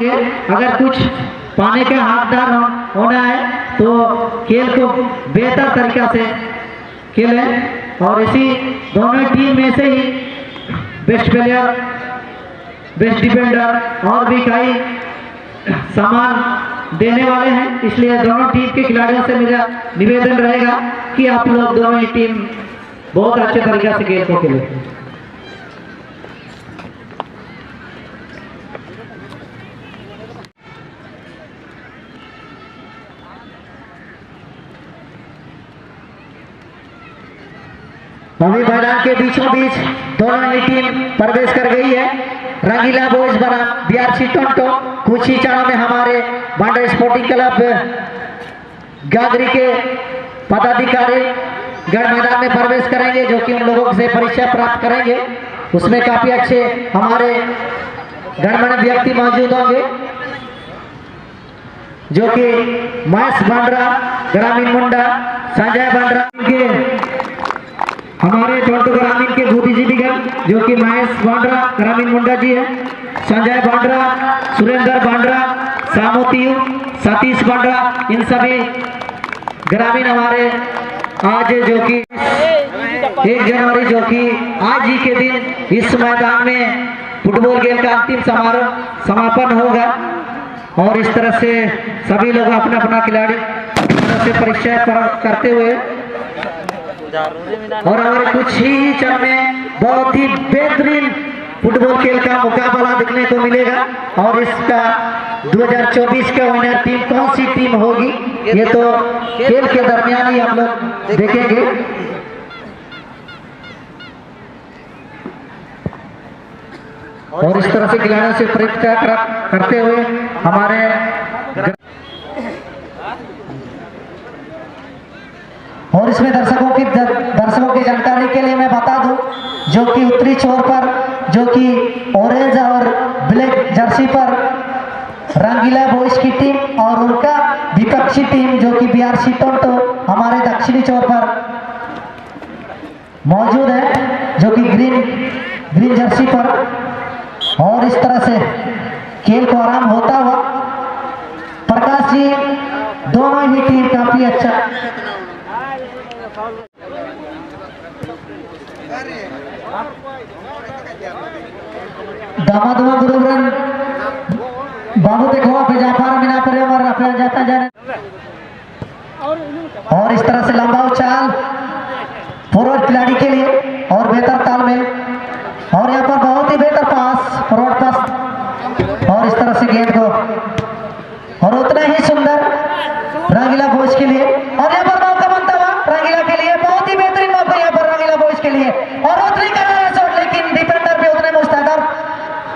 अगर कुछ पाने का हकदार होना है तो खेल को बेहतर तरीका से खेलें और इसी दोनों टीम में से ही बेस्ट प्लेयर, बेस्ट डिफेंडर और भी कई सामान देने वाले हैं। इसलिए दोनों टीम के खिलाड़ियों से मेरा निवेदन रहेगा कि आप लोग दोनों ही टीम बहुत अच्छे तरीके से खेल को खेलें। अभी मैदान के बीचों बीच दोनों ही टीम प्रवेश कर गई है। रंगीला बॉयज बनाम बीआरसी टोंटो कुछ ही क्षणों में हमारे बांडा स्पोर्टिंग क्लब गागरी के पदाधिकारी गढ़ मैदान में प्रवेश करेंगे, जो कि उन लोगों से परिचय प्राप्त करेंगे। उसमें काफी अच्छे हमारे गणमान्य व्यक्ति मौजूद होंगे, जो कि महेश बांड्रा ग्रामीण मुंडा, संजय बांड्रा के हमारे टोंटो ग्रामीण के बुद्धिजीवीगण, जो कि महेश बांड्रा ग्रामीण मुंडा जी है, संजय बांड्रा, सुरेंद्र बांड्रा, सामोती, सतीश बांड्रा, इन सभी ग्रामीण हमारे आज जो कि 1 जनवरी जो कि आज ही के दिन इस मैदान में फुटबॉल खेल का अंतिम समापन होगा। और इस तरह से सभी लोग अपना अपना खिलाड़ी से परिचय करते हुए और हमारे कुछ ही क्षण में बहुत ही बेहतरीन फुटबॉल खेल का मुकाबला देखने को मिलेगा। और इसका 2024 का विनर टीम कौन सी टीम होगी, ये तो खेल के दरमियान ही हम लोग देखेंगे। और इस तरह से खिलाड़ियों से परिचय करते हुए हमारे और इसमें दर्शकों की जानकारी के लिए मैं बता दूं, जो कि उत्तरी छोर पर जो कि ऑरेंज और ब्लैक जर्सी पर रंगीला बॉयज की टीम और उनका विपक्षी टीम जो कि बीआरसी टोंटो हमारे दक्षिणी छोर पर मौजूद है, जो कि ग्रीन जर्सी पर। और इस तरह से खेल को आराम होता हुआ प्रकाश जी, दोनों ही टीम काफी अच्छा दामादुआ गुरुग्रन बाबू देखो आप जाफर मिना पर और जाता जाने। और इस तरह से लंबा उछाल फॉरवर्ड खिलाड़ी के लिए और बेहतर तालमेल, और यहाँ पर बहुत ही बेहतर पास फॉरवर्ड पास। और इस तरह से गेंद को और उतना ही सुंदर रंगीला बॉयज के लिए, और यहाँ पर मौका बनता हुआ रंगीला के लिए, बहुत ही बेहतरीन मौका यहाँ पर रंगीला बॉयज के लिए। और उतनी कर रहा है शॉट, लेकिन डिफेंडर भी उतने मुस्तैद,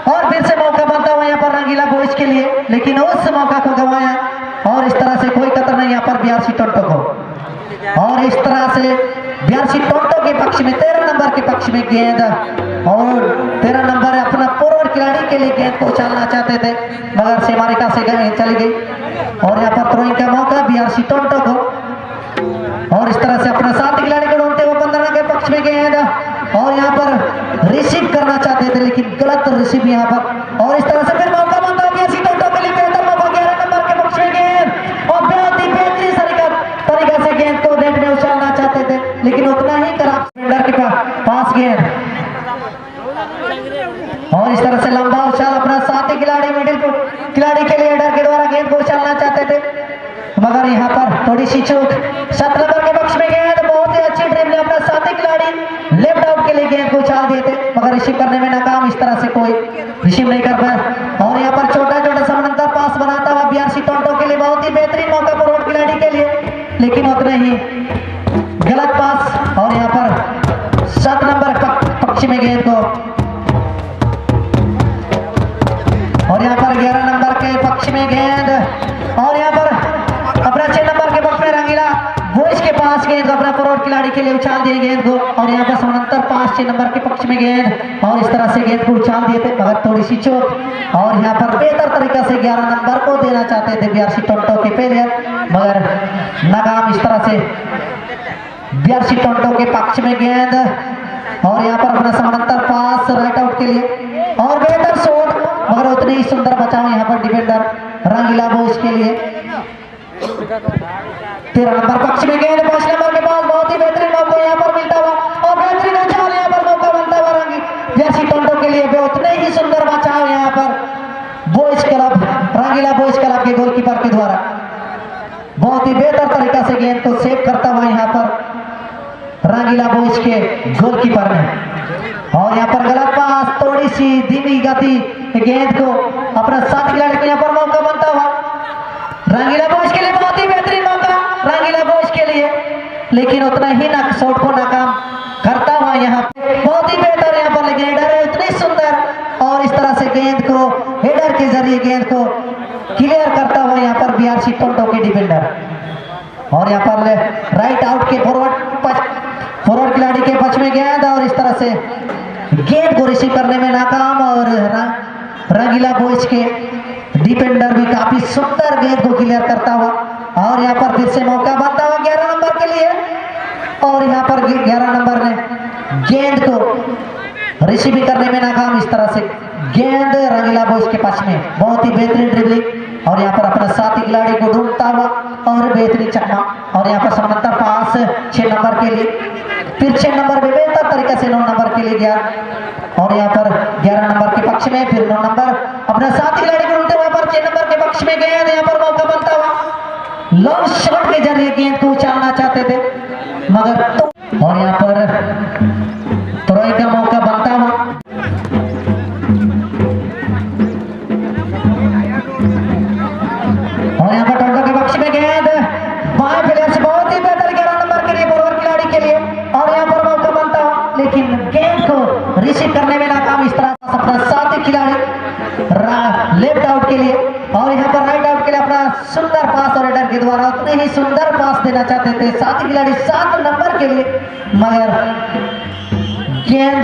और फिर से मौका बनता हुआ यहाँ पर रंगीला बॉयज के लिए, लेकिन उस मौका को गंवाया। और इस तरह से कोई कतर नहीं यहाँ पर बीआरसी टोंटो को। और इस तरह से बीआरसी टोंटो के पक्ष में 13 नंबर के पक्ष में गेंद, और 13 नंबर अपना फॉरवर्ड खिलाड़ी के लिए गेंद को उछालना चाहते थे, मगर सेमारिका से गेंद चली गई। और यहाँ पर थ्रोइंग का मौका बीआरसी टोंटो को। और इस तरह से अपना 7 खिलाड़ी को ढूंढते हुए 15 के पक्ष में गेंद, और यहाँ पर रिसीव करना चाहते थे लेकिन गलत रिसीव यहाँ पर। और इस तरह से फिर मौका बनता है बीआरसी टोंटो के लिए, बेहतर मौका 11 नंबर के पक्ष में गेंद, और बहुत ही बेहतरीन तरीका से गेंद को नेट में उछालना चाहते थे, लेकिन उतना ही खराब के पास गेंद। और इस तरह से लंबा उछाल अपना 7 खिलाड़ी मिडिल खिलाड़ी के लिए हेडर के द्वारा गेंद को उछालना चाहते थे, मगर यहाँ पर थोड़ी सी चूक। 7 नंबर के पक्ष में गेंद, बहुत ही अच्छी ड्रिबल ने अपना 7 खिलाड़ी लेफ्ट आउट के लिए गेंद को उछाल दिए थे, मगर रिसीव करने में नाकाम। इस तरह से कोई रिसीव नहीं कर पाया। और यहाँ पर छोटा समानांतर पास बनाता हुआ बीआरसी टोंटो के लिए, बहुत ही बेहतरीन मौका फॉरवर्ड खिलाड़ी के लिए, लेकिन उतने ही गलत पास। और यहाँ पर 7 नंबर पक्ष में गेंद को, और यहाँ पर 11 नंबर के पक्ष में गेंद, और यहाँ पर अपना 6 नंबर के पक्ष में रंगीला बॉयज के पास गेंद अपना फॉरवर्ड खिलाड़ी के लिए उछाल दिए गेंद को। और यहाँ पर समानांतर पास 6 नंबर के पक्ष में गेंद, और इस तरह से गेंद को उछाल दिए थे, मगर थोड़ी सी चूक। और यहाँ पर बेहतर तरीका से 11 नंबर को देना चाहते थे बीआरसी टोंटो के प्लेयर, मगर नाकाम। इस तरह से बीआरसी टोंटो के पक्ष में गेंद, और यहाँ पर अपना समानांतर पास राइट आउट के लिए, और बेहतर शॉट, मगर उतनी ही सुंदर बचाव यहाँ पर डिफेंडर रंगीला बॉयज के लिए। 13 नंबर पक्ष में गेंद 5 नंबर के पास, बहुत ही बेहतरीन मौका यहाँ पर मिलता हुआ और बेहतरीन उछाल यहाँ पर मौका बनता हुआ रंगी टोंटो के लिए। उतने ही सुंदर बचाव यहाँ पर बॉयज क्लब रंगीला बॉयज क्लब के गोलकीपर के द्वारा बहुत ही बेहतर तरीका से गेंद को सेव करता हुआ यहाँ पर रंगीला बॉयज के गोलकीपर ने। और यहाँ पर गलत पास, थोड़ी सी धीमी गति गेंद को अपना साथी खिलाड़ी को यहाँ पर मौका बनता हुआ रंगीला बॉयज के लिए। बहुत ही बेहतरीन मौका रंगीला बॉयज के लिए, लेकिन उतना ही ना शॉट को नाकाम करता हुआ यहाँ पे बहुत ही बेहतर यहाँ पर लेकिन हेडर है उतनी सुंदर और इस तरह से गेंद को हेडर के जरिए गेंद को क्लियर करता हुआ यहाँ पर बीआरसी टोंटो के डिफेंडर। और यहाँ पर राइट आउट के फॉरवर्ड खिलाड़ी के पक्ष में गेंद और इस तरह से गेंद को रिसीव करने में नाकाम और रंगीला बॉयज के डिफेंडर भी काफी सुंदर गेंद को क्लियर करता हुआ। और यहाँ पर फिर से मौका बनता हुआ 11 नंबर के लिए और यहाँ पर 11 नंबर ने गेंद को रिसीव करने में नाकाम। इस तरह से गेंद रंगीला बॉयज के पास में बहुत ही बेहतरीन ड्रिबलिंग और यहाँ पर अपना साथी खिलाड़ी को ढूंढता हुआ और बेहतरीन चकमा। और यहाँ पर समानांतर पास 6 नंबर के लिए, फिर 6 नंबर भी बेहतर तरीके से 9 नंबर के लिए गया और यहाँ पर 11 नंबर के पक्ष में फिर 9 नंबर अपना साथी खिलाड़ी को ढूंढते हुए पर 6 नंबर के पक्ष में गया। यहाँ पर मौका बनता हुआ लॉन्ग शॉट के जरिए गेंद को उछालना चाहते थे मगर तो और यहाँ पर थ्रोइंग का मौका बनता हुआ और यहाँ पर टोंटो के पक्ष में गेंद बाएं प्लेयर से बहुत ही बेहतर 11 नंबर के लिए फॉरवर्ड खिलाड़ी के लिए और यहाँ पर मौका बनता हुआ लेकिन गेंद को रिसीव करने में नाकाम। इस तरह अपना साथी खिलाड़ी लेफ्ट आउट के लिए और यहाँ पर राइट आउट के लिए अपना सुंदर पास और हेडर के द्वारा उतने ही सुंदर पास देना चाहते थे साथी खिलाड़ी 7 नंबर के लिए मगर गेंद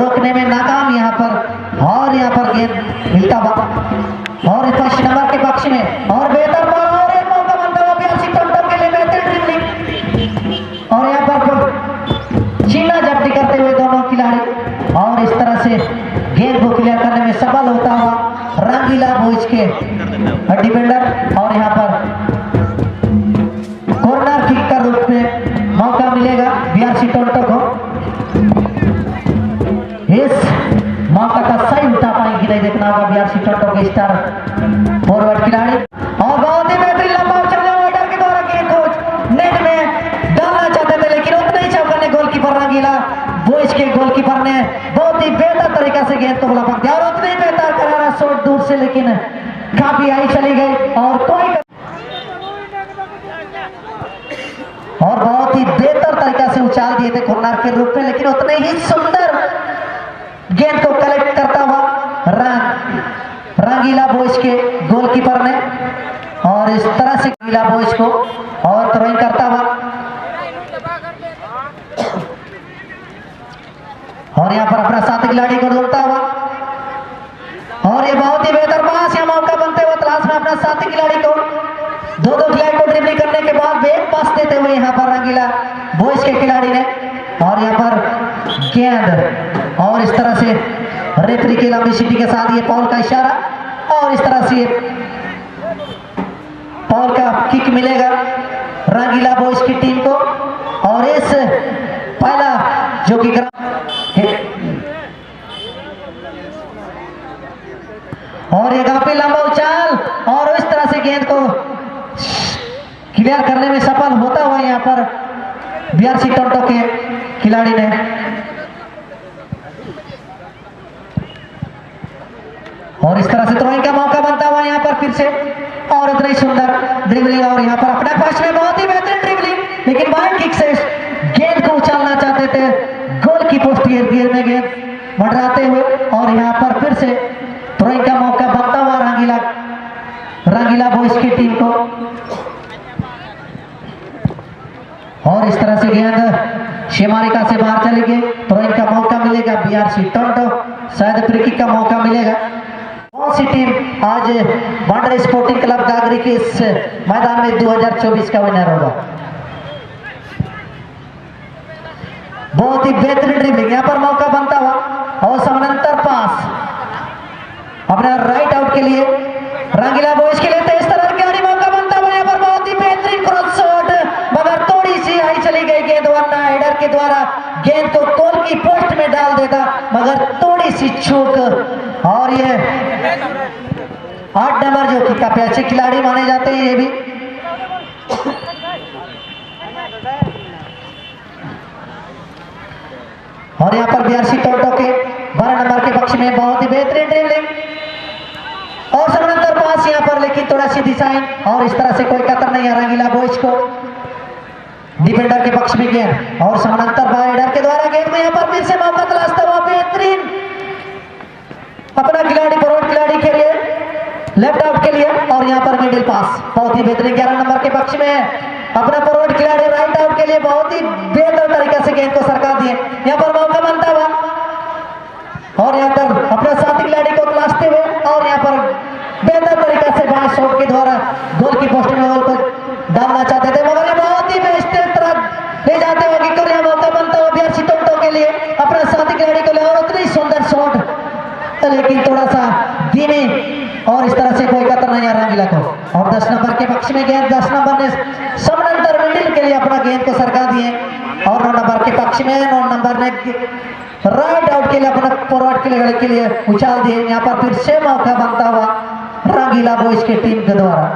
रोकने में नाकाम यहाँ पर। और यहाँ पर गेंद मिलता हुआ और 5 नंबर के पक्ष में और बेहतर बॉल और एक मौका बनता हुआ बीआरसी टोंटो के लिए बेहतरीन ड्रिबलिंग और यहाँ पर छीना झपटी करते हुए दोनों खिलाड़ी और इस तरह से गेंद को क्लियर करने में सफल होता हुआ रंगीला बॉयज के डिफेंडर। और यहाँ पर कॉर्नर किक का रूप में मौका मिलेगा बीआरसी टोंटो को। इस मौका का सही उठा पाएंगे नहीं देखना होगा बीआरसी टोंटो के स्टार फॉरवर्ड खिलाड़ी और बहुत ही बेहतरीन लंबा उछाल हेडर के द्वारा गेंद को नेट में डालना चाहते थे लेकिन उतना ही चौका ने गोलकीपर रंगीला बॉयज के गोलकीपर ने बहुत ही बेहतर तरीका से गेंद को लपक दिया और उतने ही बेहतर करारा शॉट दूर से लेकिन काफी आई चली गई और बहुत ही बेहतर तरीका से उछाल दिए थे कॉर्नर के रूप में लेकिन उतने ही सुंदर गेंद को कलेक्ट करता हुआ रंगीला बॉयज के गोलकीपर ने और इस तरह से रंगीला बॉयज को और थ्रोइंग करता हुआ और यहाँ पर अपना साथी खिलाड़ी को ढूंढता हुआ और ये बहुत ही बेहतर पास या मौका बनते हुए तलाश में अपना साथी खिलाड़ी को दो खिलाड़ी को ड्रिबलिंग करने के बाद बैक पास देते हुए यहाँ पर रंगीला बॉयज के खिलाड़ी ने और यहाँ पर गेंद और इस तरह से रेफरी की लंबी सीटी के साथ ये पॉल का इशारा और इस तरह से पॉल का किक मिलेगा रंगीला बॉयज की टीम को। और इस पहला जो कि और ये काफी लंबा उछाल और इस तरह से गेंद को क्लियर करने में सफल होता हुआ यहाँ पर बीआरसी टोंटो के खिलाड़ी ने और इस तरह से थ्रोइंग का मौका बनता हुआ यहाँ पर फिर से और इतना ही सुंदर ड्रिबलिंग और यहाँ पर अपने पक्ष में बहुत ही बेहतरीन ड्रिबलिंग लेकिन बाएं किक से गेंद को उछालना चाहते थे गोल की पोस्ट के इर्द में गेंद मंडराते हुए और यहाँ पर फिर से थ्रोइंग का मौका बनता हुआ रंगीला बॉयज की टीम को। और इस तरह से गेंद शेमारिका से बाहर चली गई, थ्रोइंग का मौका मिलेगा बीआरसी टोंटो, शायद फ्री किक का मौका मिलेगा। कौन सी टीम आज बांद्रा स्पोर्टिंग क्लब गागरी के इस मैदान में 2024 का विनर होगा? बहुत ही बेहतरीन ड्रिबलिंग यहाँ पर मौका बनता हुआ और समानांतर पास अपना राइट आउट के लिए के द्वारा गेंद को गोल की पोस्ट में डाल देता, मगर थोड़ी सी चूक। और ये 8 नंबर जो कि काफी अच्छे खिलाड़ी माने जाते हैं ये भी। और यहाँ पर बीआरसी टोटो के 12 नंबर के पक्ष में बहुत ही बेहतरीन ड्रिबलिंग और समानांतर पास यहाँ पर, लेकिन थोड़ा सी डिजाइन और इस तरह से कोई कतर नहीं आ रंगीला बॉयज को। डिफेंडर के पक्ष में गेंद और समानांतर राइडर के द्वारा गेंद में यहाँ पर फिर से मौका तलाशता हुआ बेहतरीन अपना खिलाड़ी फॉरवर्ड खिलाड़ी के लिए लेफ्ट आउट के लिए। और यहाँ पर मिडिल पास बहुत ही बेहतरीन 11 नंबर के पक्ष में अपना फॉरवर्ड खिलाड़ी राइट आउट के लिए बहुत ही बेहतर तरीके से गेंद को सरका दिए। यहाँ पर मौका बनता हुआ और यहाँ पर अपने साथी खिलाड़ी को तलाशते हुए और यहाँ पर बेहतर तरीके से बाएं शॉट के द्वारा गोल की पोस्ट में गोल को डालना चाहते थे, मगर ये बहुत ही बेहतरीन तरह ले जाते हुए किकर यहाँ मौका बनता हुआ बीआरसी टोटो के लिए अपने साथी खिलाड़ी को ले और उतनी सुंदर शॉट, लेकिन थोड़ा सा धीमी और इस तरह से कोई कतर नहीं आ रंगीला को। और 10 नंबर के पक्ष में गेंद 10 नंबर ने समानांतर मिडिल के लिए अपना गेंद को सरका दिए और 9 नंबर के पक्ष में 9 नंबर ने राइट आउट के लिए अपना फॉरवर्ड के लिए उछाल दिए। यहाँ पर फिर से मौका बनता हुआ रंगीला बॉयज की टीम के द्वारा।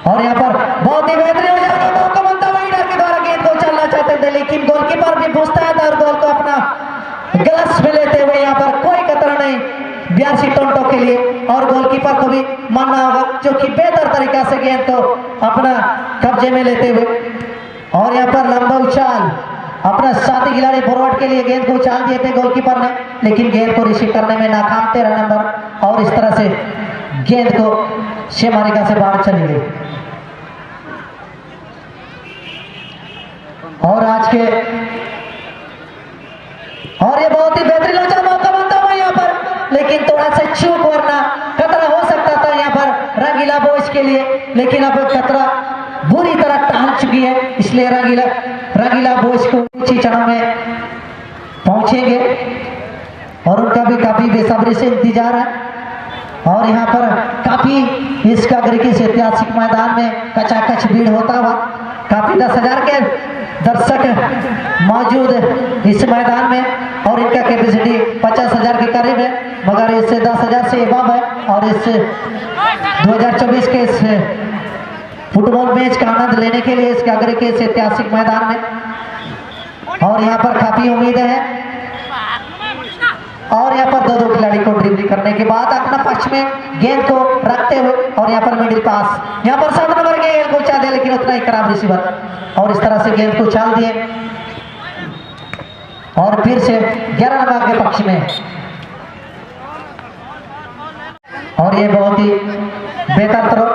और यहाँ पर बहुत ही बेहतरीन मौका बनता हुआ इधर के द्वारा गेंद को उछालना चाहते थे, लेकिन गोलकीपर भी पूछता है और गोल को अपना ग्लव्स में लेते हुए यहाँ पर कोई खतरा नहीं बीआरसी टोटो के लिए। और गोलकीपर को भी मानना होगा जो कि बेहतर तरीके से गेंद को अपना कब्जे में लेते हुए। और यहाँ पर लंबा उछाल अपना साथी खिलाड़ी फॉरवर्ड के लिए गेंद को उछाल दिए थे गोलकीपर ने, लेकिन गेंद को रिसीव करने में नाकाम 13 नंबर और इस तरह से गेंद को सीमारेखा से बाहर चली गई। और आज के और ये बहुत ही बेहतरीन मौका बनता हुआ यहाँ पर, लेकिन थोड़ा सा चूक वरना खतरा हो सकता था यहाँ पर रंगीला बॉयज के लिए, लेकिन अब खतरा बुरी तरह टहल चुकी है, इसलिए रंगीला बॉयज को ऊंची चरण में पहुंचेंगे और उनका भी काफी बेसब्री से इंतजार है। और यहाँ पर काफी इस कागरी से ऐतिहासिक मैदान में कचाकच भीड़ होता हुआ, काफी 10,000 के दर्शक मौजूद इस मैदान में और इनका कैपेसिटी 50,000 के करीब है, मगर इससे 10,000 से अबव है। और इस 2024 के इस फुटबॉल मैच का आनंद लेने के लिए इस कागरी के इस ऐतिहासिक मैदान में और यहाँ पर काफी उम्मीदें हैं। और यहाँ पर 2-2 खिलाड़ी को ड्रिबलिंग करने के बाद अपना पक्ष में गेंद को रखते हुए और यहाँ पर मिडिल पास यहाँ पर 7 नंबर के गेंद को उछाल दिया, लेकिन उतना ही खराब रिसीवर और इस तरह से गेंद को उछाल दिए। और फिर से 11 नंबर के पक्ष में और ये बहुत ही बेहतर थ्रो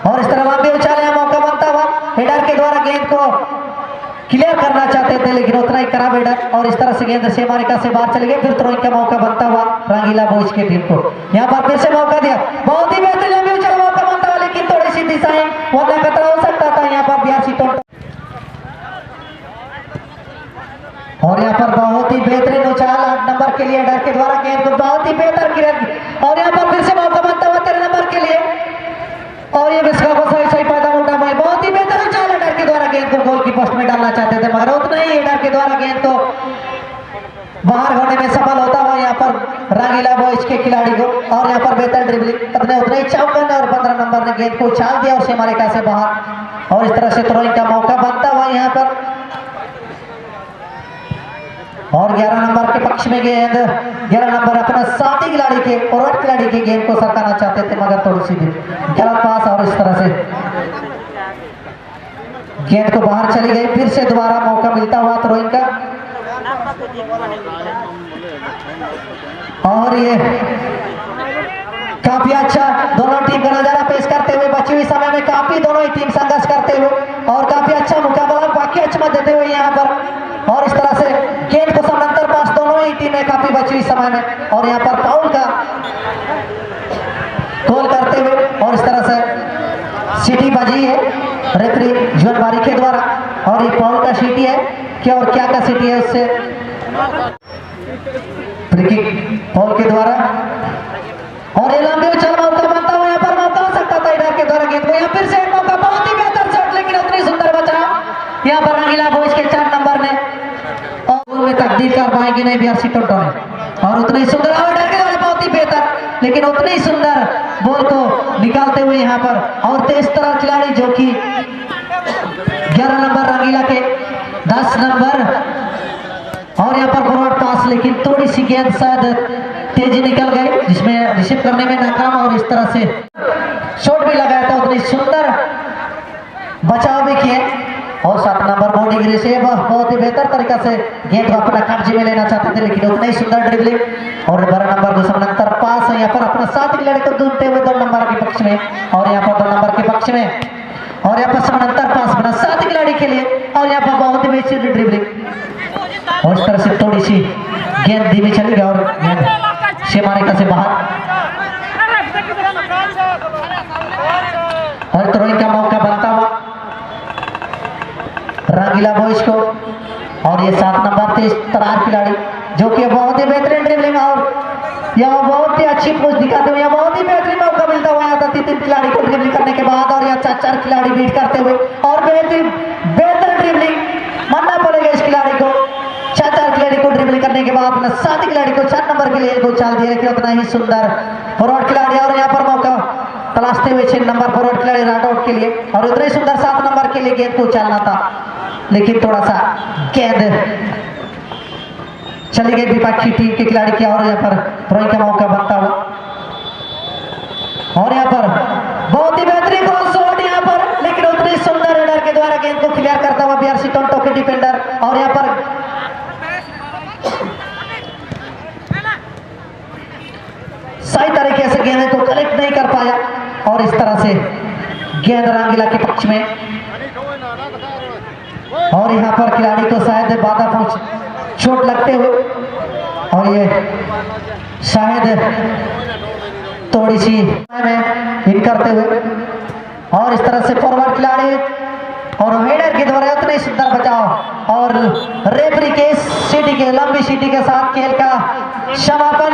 और इस तरह लंबे उछाले मौका बनता हुआ हेडर के द्वारा गेंद को क्लियर करना चाहते थे, लेकिन उतना ही खराब हेडर और इस तरह से गेंद सीमारेखा से बाहर चले गए। फिर थ्रोइंग का मौका बनता हुआ रंगीला बॉयज की टीम को यहाँ पर फिर से मौका दिया, बहुत ही बेहतरीन लंबे उछाल मौका बनता हुआ, लेकिन थोड़ी सी डिजाइन वरना खतरा हो सकता था यहाँ पर बीआरसी टोटो। और यहाँ पर बहुत ही बेहतरीन उछाल 8 नंबर के लिए हेडर के द्वारा गेंद को बहुत ही बेहतर क्लियर और यहाँ पर फिर से मौका बनता हुआ 13 नंबर के लिए और ये विस्का को सही पैदा मोटा भाई बहुत ही बेहतर उछाल हेडर के द्वारा गेंद को गोल की पोस्ट में डालना चाहते थे, मगर उतना ही हेडर के द्वारा गेंद को बाहर होने में सफल होता हुआ यहाँ पर रंगीला बॉयज के खिलाड़ी को। और यहाँ पर बेहतर ड्रिबलिंग उतना ही चौकन और 15 नंबर ने गेंद को उछाल दिया और सीमारेखा से बाहर और इस तरह से थ्रोइंग का मौका बनता हुआ यहाँ पर। और 11 नंबर के पक्ष में गेंद 11 नंबर अपना साथी खिलाड़ी के फॉरवर्ड खिलाड़ी की गेंद को सरकाना चाहते थे, मगर थोड़ी सी गलत पास और इस तरह से गेंद को बाहर चली गई। फिर से दोबारा मौका मिलता हुआ थ्रोइंग का और ये काफी अच्छा दोनों टीम का नजारा पेश करते हुए बची हुई समय में काफी दोनों ही टीम संघर्ष करते हुए और काफी अच्छा मुकाबला बाकी अच्छा देते हुए यहाँ पर और इस तरह से गेंद को समानांतर पास दोनों ही टीमें काफी बची हुई समय में और यहाँ पर फाउल का गोल करते हुए और इस तरह से सीटी बजी है रेफरी जुअल बारी के द्वारा और ये फाउल का सीटी है क्या और क्या का सीटी है उससे फ्री किक फाउल के द्वारा और ये लंबे उछाल मौका बनता हुआ यहाँ पर मौका हो सकता था इधर के द्वारा गेंद को यहाँ फिर से मौका बहुत ही बेहतर शॉट लेकिन उतनी सुंदर बचा यहाँ पर रंगीला बॉयज के 4 नंबर ने और में तकदीर कर पाएंगे नहीं बीआरसी टोटो ने। और उतनी सुंदर ऑर्डर के वाले बहुत ही बेहतर, लेकिन उतनी सुंदर बॉल को निकालते हुए यहाँ पर और तेज तरह खिलाड़ी जो कि 11 नंबर रंगीला के 10 नंबर और यहाँ पर फॉरवर्ड पास, लेकिन थोड़ी सी गेंद शायद तेजी निकल गई जिसमें रिसीव करने में नाकाम और इस तरह से शॉट भी लगाया था। उतनी सुंदर बचाव भी किए और 7 नंबर बॉडी गिरी से बहुत ही बेहतर तरीका से गेंद को अपना कब्जे में लेना चाहते थे, लेकिन उतना ही सुंदर ड्रिबलिंग और 12 नंबर को समानांतर पास है यहाँ पर अपना 7 खिलाड़ी को ढूंढते हुए 2 नंबर के पक्ष में और यहाँ पर 2 नंबर के पक्ष में और यहाँ पर समानांतर पास बना 7 खिलाड़ी के लिए और यहाँ पर बहुत ही बेहतरीन ड्रिबलिंग और इस तरह से थोड़ी सी गेंद धीमी चली गई और गेंद सीमारेखा से बाहर और थ्रोइंग का मौका बनता हुआ रंगीला बॉयज को और ये 7 नंबर तेज तरार खिलाड़ी जो कि बहुत ही बेहतरीन ड्रिबलिंग और यह बहुत ही अच्छी पोस्ट दिखाते हुए बहुत ही बेहतरीन मौका मिलता हुआ आता 3 खिलाड़ी को ड्रिबलिंग करने के बाद और यह 4 खिलाड़ी बीट करते हुए और बेहतर ड्रिबलिंग मानना पड़ेगा इस खिलाड़ी को। 4 खिलाड़ी को ड्रिबलिंग करने के बाद अपना 7 खिलाड़ी को 4 नंबर के लिए गोल चाल दिया, लेकिन उतना ही सुंदर फॉरवर्ड खिलाड़ी और यहाँ पर मौका तलाशते हुए 6 नंबर फॉरवर्ड खिलाड़ी रन आउट के लिए और उतना ही सुंदर 7 नंबर के लिए गेंद को उछालना था, लेकिन थोड़ा सा गेंद चली गई विपक्षी टीम के खिलाड़ी की और यहाँ पर थ्रोइंग का मौका बनता हुआ और यहाँ पर बहुत ही बेहतरीन क्रॉस शॉट यहाँ पर, लेकिन उतनी सुंदर हेडर के द्वारा गेंद को क्लियर करता हुआ बीआरसी टोरंटो के डिफेंडर और यहाँ पर सही तरीके से गेंद को कलेक्ट नहीं कर पाया और इस तरह से गेंद रंगीला के पक्ष में और यहाँ पर खिलाड़ी को शायद बाधा पहुंच चोट लगते हुए और ये शायद थोड़ी सी में हिट करते हुए और इस तरह से फॉरवर्ड खिलाड़ी और हेडर के द्वारा उतने सुंदर बचाव और रेफरी के सीटी के लंबी सीटी के साथ खेल का समापन।